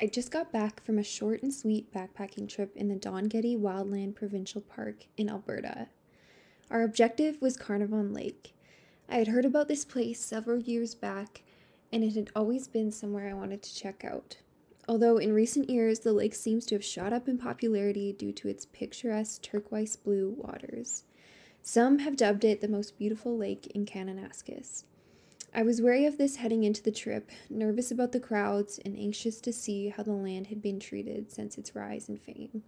I just got back from a short and sweet backpacking trip in the Getty Wildland Provincial Park in Alberta. Our objective was Carnarvon Lake. I had heard about this place several years back, and it had always been somewhere I wanted to check out. Although in recent years, the lake seems to have shot up in popularity due to its picturesque turquoise blue waters. Some have dubbed it the most beautiful lake in Kananaskis. I was wary of this heading into the trip, nervous about the crowds, and anxious to see how the land had been treated since its rise in fame.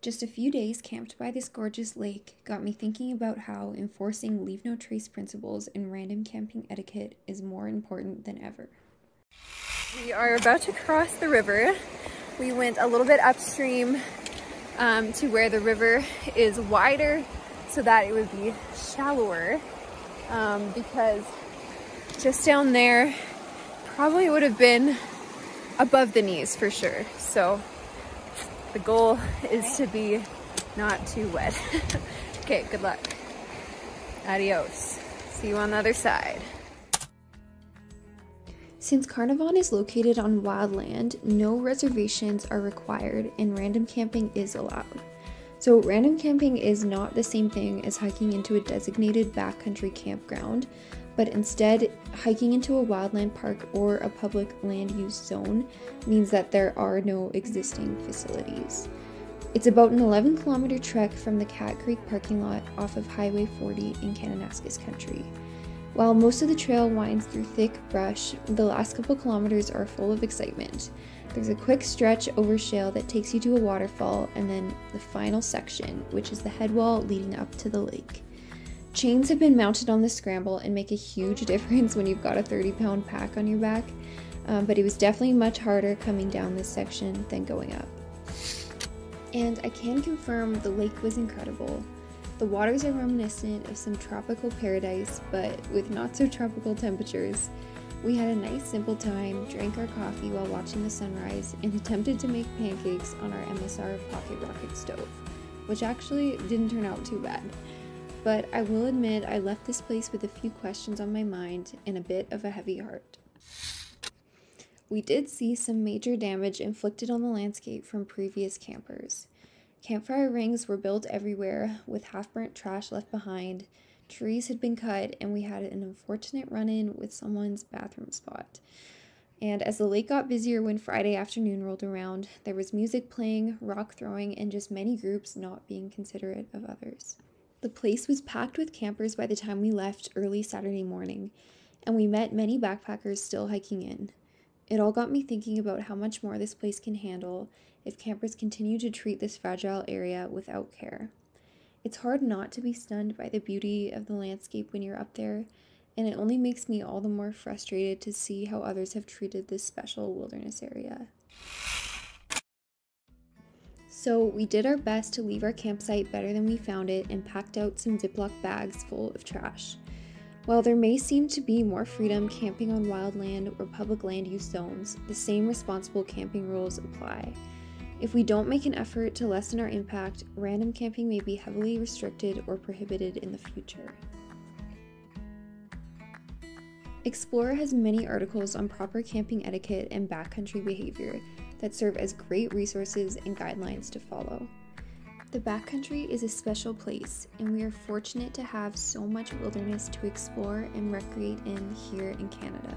Just a few days camped by this gorgeous lake got me thinking about how enforcing leave no trace principles in random camping etiquette is more important than ever. We are about to cross the river. We went a little bit upstream to where the river is wider so that it would be shallower because just down there probably would have been above the knees for sure. So the goal is to be not too wet. Okay, good luck. Adios. See you on the other side. Since Carnarvon is located on wildland, no reservations are required and random camping is allowed. So random camping is not the same thing as hiking into a designated backcountry campground, but instead hiking into a wildland park or a public land use zone means that there are no existing facilities. It's about an 11-kilometer trek from the Cat Creek parking lot off of Highway 40 in Kananaskis country. While most of the trail winds through thick brush, the last couple kilometers are full of excitement. There's a quick stretch over shale that takes you to a waterfall, and then the final section, which is the headwall leading up to the lake. Chains have been mounted on the scramble and make a huge difference when you've got a 30-pound pack on your back, but it was definitely much harder coming down this section than going up. And I can confirm the lake was incredible. The waters are reminiscent of some tropical paradise, but with not so tropical temperatures. We had a nice simple time, drank our coffee while watching the sunrise, and attempted to make pancakes on our MSR pocket rocket stove, which actually didn't turn out too bad. But I will admit I left this place with a few questions on my mind and a bit of a heavy heart. We did see some major damage inflicted on the landscape from previous campers. Campfire rings were built everywhere, with half-burnt trash left behind, trees had been cut, and we had an unfortunate run-in with someone's bathroom spot. And as the lake got busier when Friday afternoon rolled around, there was music playing, rock throwing, and just many groups not being considerate of others. The place was packed with campers by the time we left early Saturday morning, and we met many backpackers still hiking in. It all got me thinking about how much more this place can handle if campers continue to treat this fragile area without care. It's hard not to be stunned by the beauty of the landscape when you're up there, and it only makes me all the more frustrated to see how others have treated this special wilderness area. So we did our best to leave our campsite better than we found it and packed out some Ziploc bags full of trash. While there may seem to be more freedom camping on wildland or public land use zones, the same responsible camping rules apply. If we don't make an effort to lessen our impact, random camping may be heavily restricted or prohibited in the future. Explorer has many articles on proper camping etiquette and backcountry behavior that serve as great resources and guidelines to follow. The backcountry is a special place, and we are fortunate to have so much wilderness to explore and recreate in here in Canada.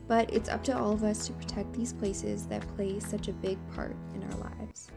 But it's up to all of us to protect these places that play such a big part in our lives.